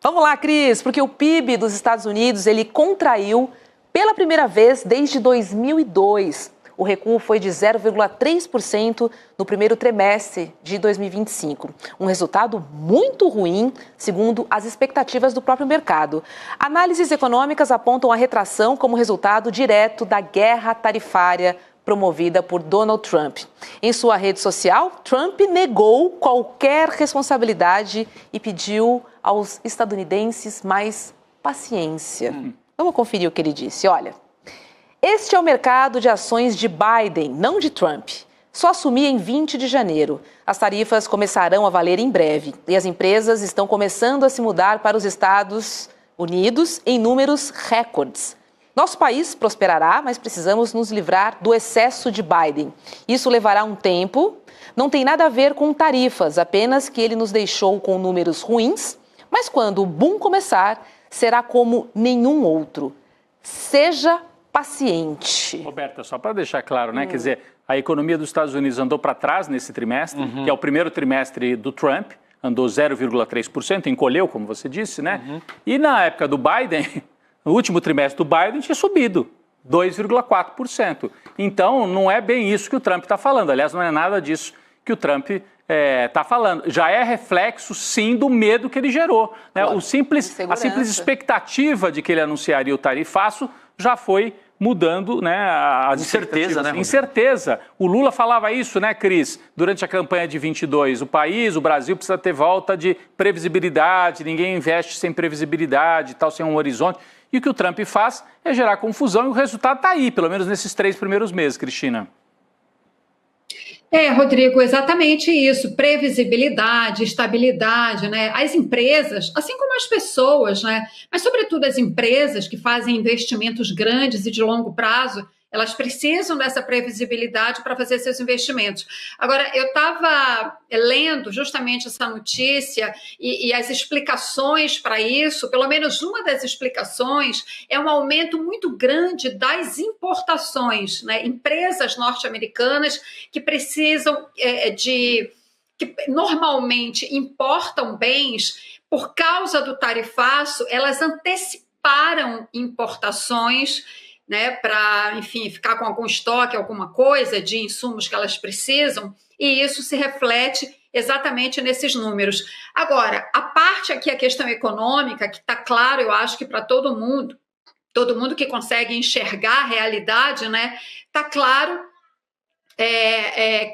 Vamos lá, Cris, porque o PIB dos Estados Unidos ele contraiu pela primeira vez desde 2002. O recuo foi de 0,3% no primeiro trimestre de 2025. Um resultado muito ruim, segundo as expectativas do próprio mercado. Análises econômicas apontam a retração como resultado direto da guerra tarifária promovida por Donald Trump. Em sua rede social, Trump negou qualquer responsabilidade e pediu aos estadunidenses mais paciência. Vamos conferir o que ele disse. Olha, este é o mercado de ações de Biden, não de Trump. Só assumi em 20 de janeiro. As tarifas começarão a valer em breve e as empresas estão começando a se mudar para os Estados Unidos em números recordes. Nosso país prosperará, mas precisamos nos livrar do excesso de Biden. Isso levará um tempo, não tem nada a ver com tarifas, apenas que ele nos deixou com números ruins, mas quando o boom começar, será como nenhum outro. Seja paciente. Roberta, só para deixar claro, né? Quer dizer, a economia dos Estados Unidos andou para trás nesse trimestre, que é o primeiro trimestre do Trump, andou 0,3%, encolheu, como você disse, né? E na época do Biden, no último trimestre do Biden, tinha subido 2,4%. Então, não é bem isso que o Trump está falando. Aliás, não é nada disso que o Trump está falando. Já é reflexo, sim, do medo que ele gerou. Né? Claro, a simples expectativa de que ele anunciaria o tarifaço já foi mudando, né? As incerteza, né? Incerteza. O Lula falava isso, né, Cris? Durante a campanha de 22. O Brasil precisa ter volta de previsibilidade, ninguém investe sem previsibilidade, tal, sem um horizonte. E o que o Trump faz é gerar confusão e o resultado está aí, pelo menos nesses 3 primeiros meses, Cristina. Rodrigo, exatamente isso, previsibilidade, estabilidade, né? As empresas, assim como as pessoas, né? Mas sobretudo as empresas que fazem investimentos grandes e de longo prazo, elas precisam dessa previsibilidade para fazer seus investimentos. Agora, eu estava lendo justamente essa notícia e as explicações para isso, pelo menos uma das explicações é um aumento muito grande das importações, né? Empresas norte-americanas que precisam que normalmente importam bens, por causa do tarifaço, elas anteciparam importações, né, para, enfim, ficar com algum estoque, alguma coisa de insumos que elas precisam, e isso se reflete exatamente nesses números. Agora, a parte aqui, a questão econômica, que está claro, eu acho que para todo mundo que consegue enxergar a realidade, né, está claro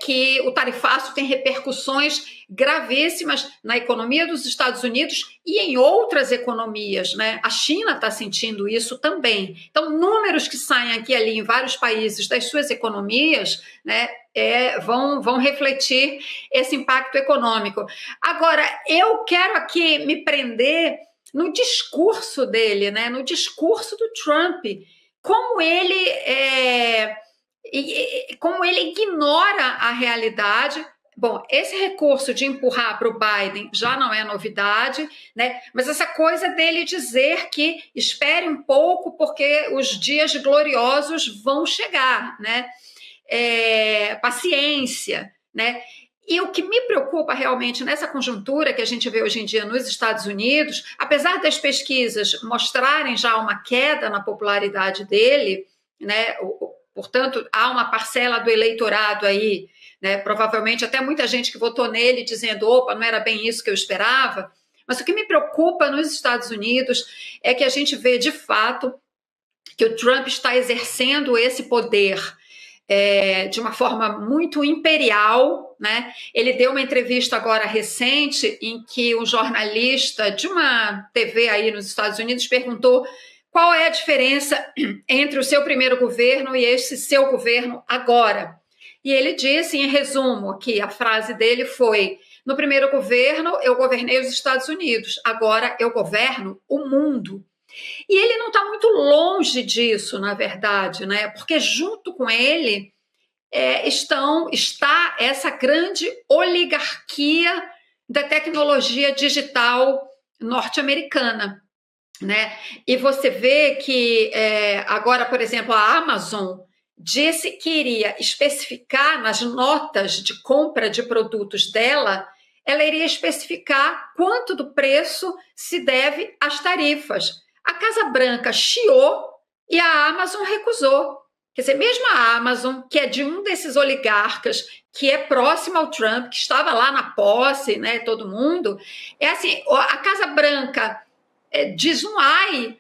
que o tarifaço tem repercussões gravíssimas na economia dos Estados Unidos e em outras economias, né? A China está sentindo isso também. Então, números que saem aqui e ali em vários países das suas economias, né, vão refletir esse impacto econômico. Agora, eu quero aqui me prender no discurso dele, né, no discurso do Trump, como ele ignora a realidade. Bom, esse recurso de empurrar para o Biden já não é novidade, né? Mas essa coisa dele dizer que espere um pouco porque os dias gloriosos vão chegar, né? Paciência, né? E o que me preocupa realmente nessa conjuntura que a gente vê hoje em dia nos Estados Unidos, apesar das pesquisas mostrarem já uma queda na popularidade dele, né? Portanto, há uma parcela do eleitorado aí, né, provavelmente até muita gente que votou nele dizendo, opa, não era bem isso que eu esperava. Mas o que me preocupa nos Estados Unidos é que a gente vê, de fato, que o Trump está exercendo esse poder de uma forma muito imperial, né? Ele deu uma entrevista agora recente em que um jornalista de uma TV aí nos Estados Unidos perguntou qual é a diferença entre o seu primeiro governo e esse seu governo agora. E ele disse, em resumo, aqui a frase dele foi: no primeiro governo eu governei os Estados Unidos, agora eu governo o mundo. E ele não está muito longe disso, na verdade, né? Porque junto com ele está essa grande oligarquia da tecnologia digital norte-americana, né? E você vê que agora, por exemplo, a Amazon disse que iria especificar nas notas de compra de produtos dela ela iria especificar quanto do preço se deve às tarifas. A Casa Branca chiou e a Amazon recusou. Quer dizer, mesmo a Amazon, que é de um desses oligarcas, que é próximo ao Trump, que estava lá na posse, né, todo mundo, é assim, a Casa Branca diz um ai,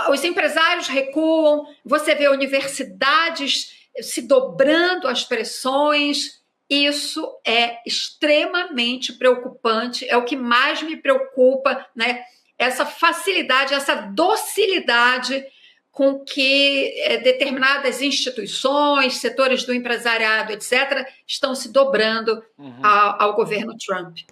os empresários recuam, você vê universidades se dobrando as pressões. Isso é extremamente preocupante, é o que mais me preocupa, né? Essa facilidade, essa docilidade com que determinadas instituições, setores do empresariado, etc., estão se dobrando ao governo Trump.